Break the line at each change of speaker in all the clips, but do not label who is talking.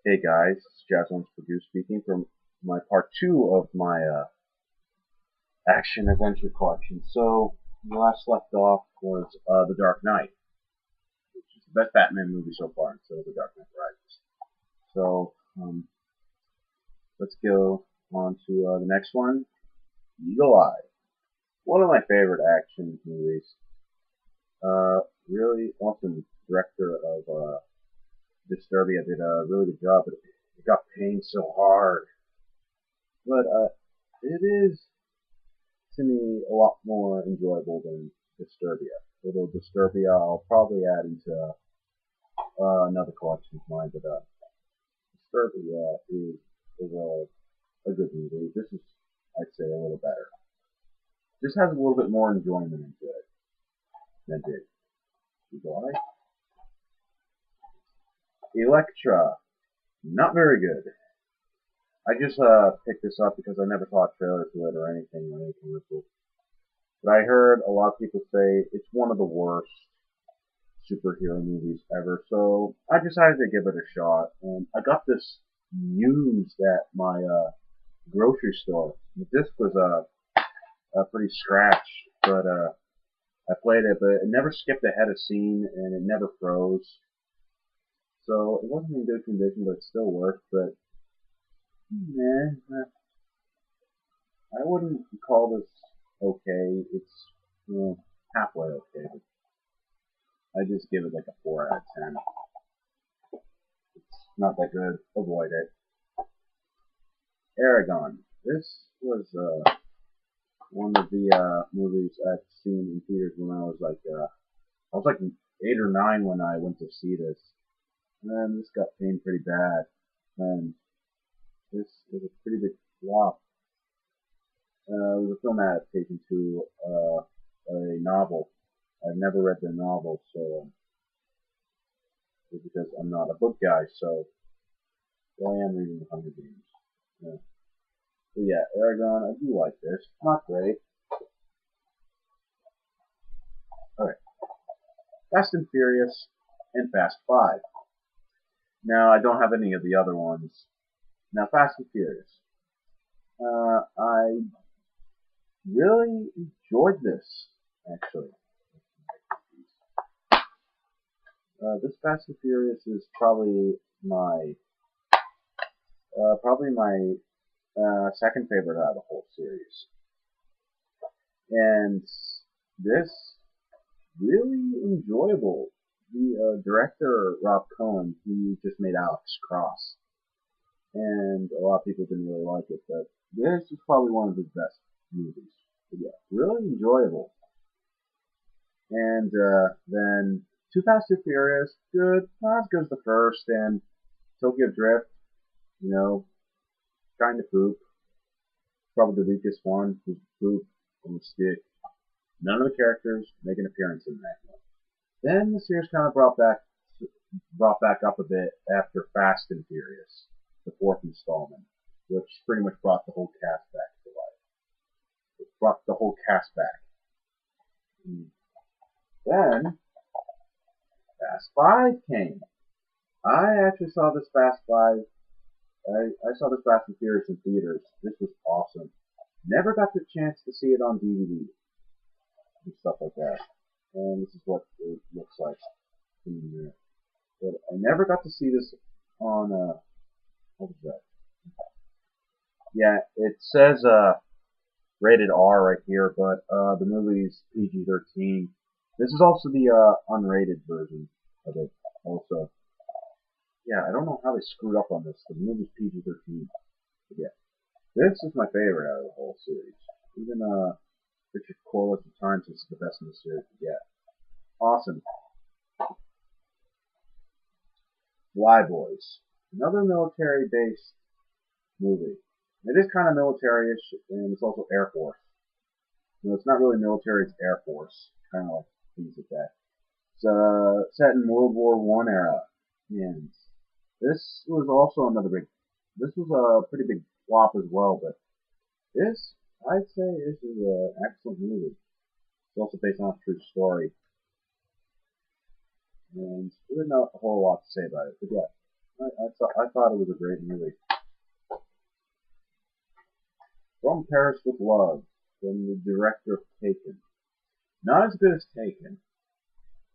Hey guys, it's Jazz Purdue speaking from my part two of my action adventure collection. So, the last left off was The Dark Knight, which is the best Batman movie so far instead of The Dark Knight Rises. So, let's go on to the next one, Eagle Eye. One of my favorite action movies. Really awesome director of Disturbia did a really good job, but it got pain so hard. But it is to me a lot more enjoyable than Disturbia. Although Disturbia I'll probably add into another collection of mine, but Disturbia is a good movie. This is, I'd say, a little better. Just has a little bit more enjoyment into it than did Eagle Eye. Elektra, not very good. I just picked this up because I never saw a trailer to it or anything or any commercials. But I heard a lot of people say it's one of the worst superhero movies ever. So I decided to give it a shot, and I got this used at my grocery store. The disc was pretty scratched, but I played it, but it never skipped ahead of scene, and it never froze. So it wasn't in good condition, but it still worked. But I wouldn't call this okay. It's halfway okay. But I just give it like a 4 out of 10. It's not that good. Avoid it. Aragon. This was one of the movies I've seen in theaters when I was like 8 or 9 when I went to see this. And then this got paid pretty bad. And this was a pretty big flop. It was a film adaptation to a novel. I've never read the novel, so because I'm not a book guy, so well, I am reading The Hunger Games. Yeah. So yeah, Aragon, I do like this. Not great. Alright. Fast and Furious and Fast 5. Now, I don't have any of the other ones. Now, Fast and Furious. I really enjoyed this, actually. This Fast and Furious is probably my second favorite out of the whole series. And this really enjoyable. The director Rob Cohen, he just made Alex Cross, and a lot of people didn't really like it, but this is probably one of his best movies. But yeah, really enjoyable. And then Too Fast, Too Furious, good, not as good as the first, and Tokyo Drift, you know, kind of poop. Probably the weakest one was poop on the stick. None of the characters make an appearance in that one. Then the series kind of brought back up a bit after Fast and Furious, the fourth installment, which pretty much brought the whole cast back to life. It brought the whole cast back. And then Fast Five came. I actually saw this Fast Five. I saw this Fast and Furious in theaters. This was awesome. Never got the chance to see it on DVD and stuff like that. And this is what it looks like in there. But I never got to see this on what was that? Yeah, it says rated R right here, but the movie's PG-13. This is also the unrated version of it. Also, yeah, I don't know how they screwed up on this. The movie's PG-13. But yeah, this is my favorite out of the whole series. Even Richard Corliss at times is the best in the series. Yeah, awesome. Fly Boys, another military-based movie. It is kind of military-ish, and it's also Air Force. It's not really military; it's Air Force, kind of like things like that. It's set in World War One era, and this was also another big. This was a pretty big flop as well, but this, I'd say, this is an excellent movie. It's also based on a true story, and really not a whole lot to say about it, but yeah, I thought it was a great movie. From Paris with Love, from the director of Taken. Not as good as Taken,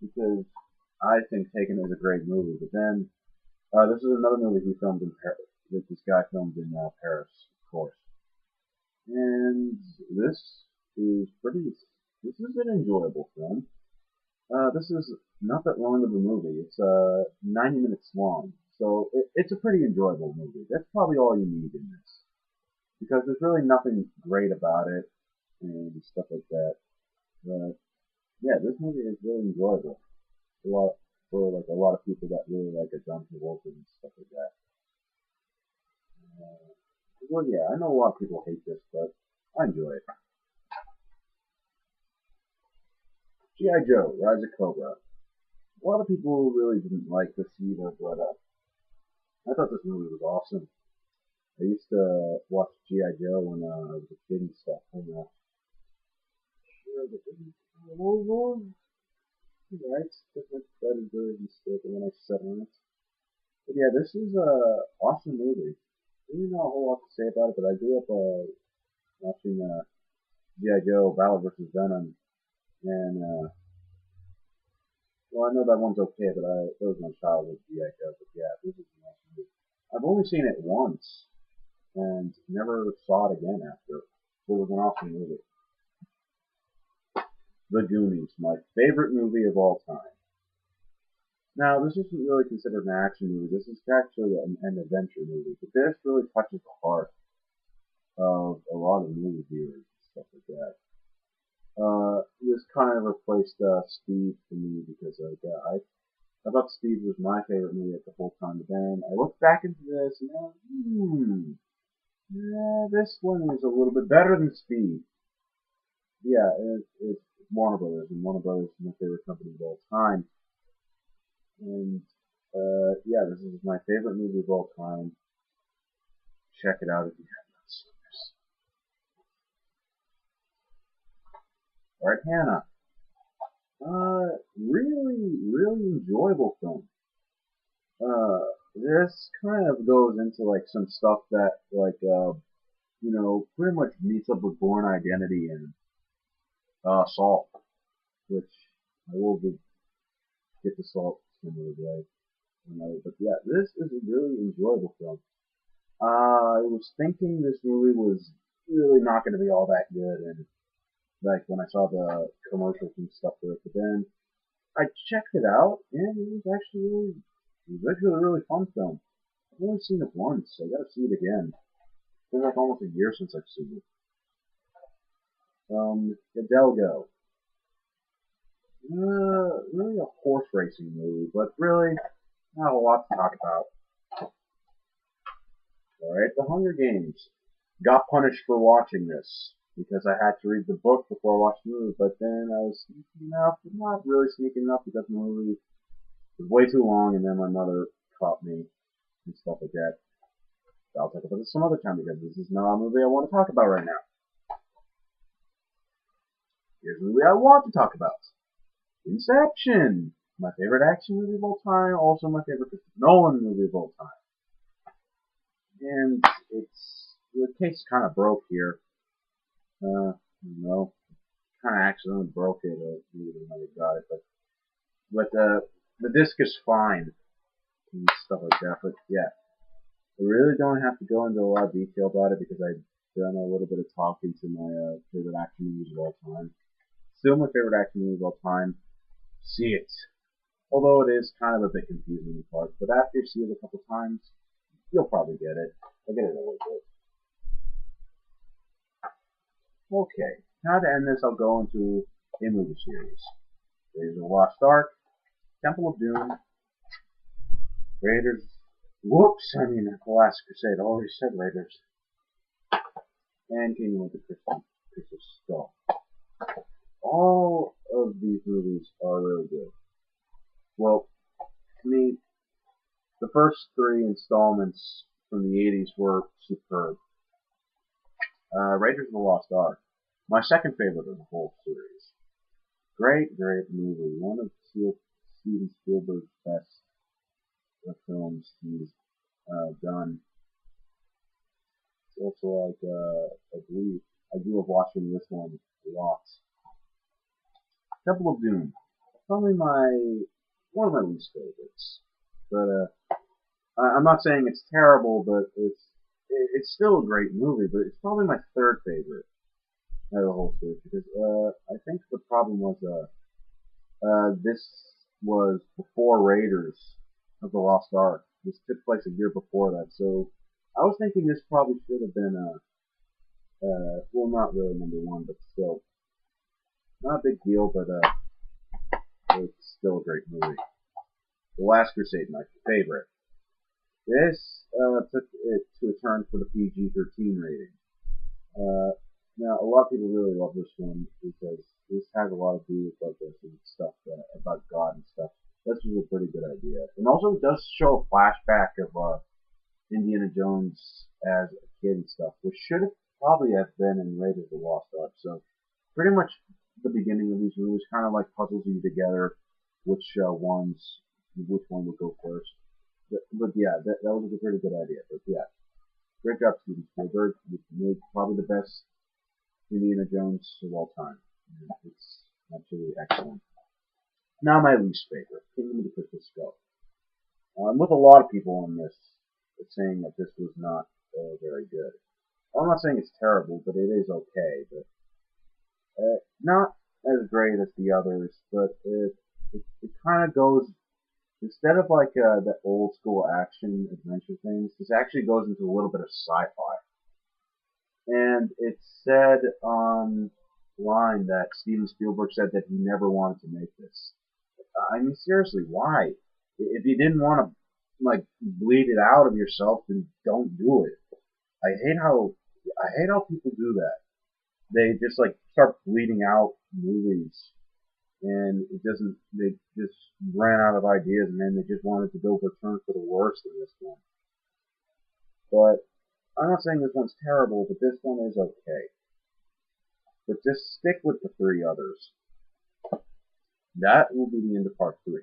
because I think Taken is a great movie. But then this is another movie he filmed in Paris. That this guy filmed in Paris, of course. And this is pretty. This is an enjoyable film. This is not that long of a movie. It's 90 minutes long, so it's a pretty enjoyable movie. That's probably all you need in this, because there's really nothing great about it and stuff like that. But yeah, this movie is really enjoyable. A lot for like a lot of people that really like a John Travolta and stuff like that. Uh, well, yeah, I know a lot of people hate this, but I enjoy it. G.I. Joe, Rise of Cobra. A lot of people really didn't like this either, but I thought this movie was awesome. I used to watch G.I. Joe when I was a kid and stuff. And, right, different predators and stuff when I said on it. But yeah, this is a awesome movie. I don't know a whole lot to say about it, but I grew up watching G.I. Joe Battle vs. Venom, and well, I know that one's okay, but it was my childhood G.I. Joe. But yeah, this is an awesome movie. I've only seen it once, and never saw it again after. So it was an awesome movie. The Goonies, my favorite movie of all time. Now, this isn't really considered an action movie. This is actually an adventure movie. But this really touches the heart of a lot of movie viewers and stuff like that. This kind of replaced Speed for me because I thought Speed was my favorite movie at the whole time. But then I looked back into this and yeah, this one is a little bit better than Speed. Yeah, it's Warner Brothers, and Warner Brothers is my favorite company of all time. And yeah, this is my favorite movie of all time. Check it out if you have not seen this. Alright, Hannah. Really enjoyable film. This kind of goes into like some stuff that like pretty much meets up with Born Identity and Salt, which I will get to Salt some other day. But yeah, this is a really enjoyable film. I was thinking this movie was really not going to be all that good, and like when I saw the commercials and stuff for it, but then I checked it out, and it was actually a really fun film. I've only seen it once, so I gotta see it again. It's been like almost a year since I've seen it. Hidalgo. Really a horse racing movie, but really not a lot to talk about. Alright, The Hunger Games. Got punished for watching this because I had to read the book before I watched the movie, but then I was sneaking enough, but not really sneaking enough because the movie was way too long, and then my mother caught me and stuff like that. I'll talk about this some other time because this is not a movie I want to talk about right now. Here's a movie I want to talk about. Inception! My favorite action movie of all time, also my favorite Christopher Nolan movie of all time. And the case kind of broke here. Kind of accidentally broke it. Maybe they might have got it, but the disc is fine and stuff like that. But yeah, I really don't have to go into a lot of detail about it because I've done a little bit of talking to my favorite action movies of all time. Still my favorite action movie of all time. See it. Although it is kind of a bit confusing in parts, but after you see it a couple times, you'll probably get it. I get it a little bit. Okay, now to end this, I'll go into a movie series. Raiders of the Lost Ark, Temple of Doom, Raiders. Whoops! I mean, The Last Crusade. I already said Raiders. And Kingdom of the Crystal Skull. All of these movies are really good. Well, to me, the first three installments from the 80s were superb. Raiders of the Lost Ark, my second favorite of the whole series. Great movie. One of Steven Spielberg's best films he's done. It's also like, I believe, I grew up watching this one a lot. Temple of Doom. Probably one of my least favorites. But, I'm not saying it's terrible, but it's still a great movie, but it's probably my third favorite out of the whole series, because, I think the problem was, this was before Raiders of the Lost Ark. This took place a year before that, so I was thinking this probably should have been well, not really number one, but still not a big deal. But it's still a great movie. The Last Crusade, my favorite. This took it to a turn for the PG-13 rating. Now, a lot of people really love this one because this has a lot of do with like this and stuff about God and stuff. This was a pretty good idea, and also it does show a flashback of Indiana Jones as a kid and stuff, which should have probably have been in Raiders of the Lost Ark. So, pretty much the beginning of these movies kind of like puzzles you together which which one would go first. But yeah, that was a pretty good idea. But yeah, great job, Steven Spielberg. You made probably the best Indiana Jones of all time. It's absolutely excellent. Now my least favorite, Kingdom of the Crystal Skull. I'm with a lot of people on this, saying that this was not very good. I'm not saying it's terrible, but it is okay. But not as great as the others. But it kind of goes, instead of like the old school action adventure things, this actually goes into a little bit of sci-fi. And it's said online that Steven Spielberg said that he never wanted to make this. I mean, seriously, why? If you didn't want to like bleed it out of yourself, then don't do it. I hate how people do that. They just like start bleeding out movies, and it doesn't. They just ran out of ideas, and then they just wanted to go return for the worst in this one. But I'm not saying this one's terrible, but this one is okay. But just stick with the three others. That will be the end of part 3.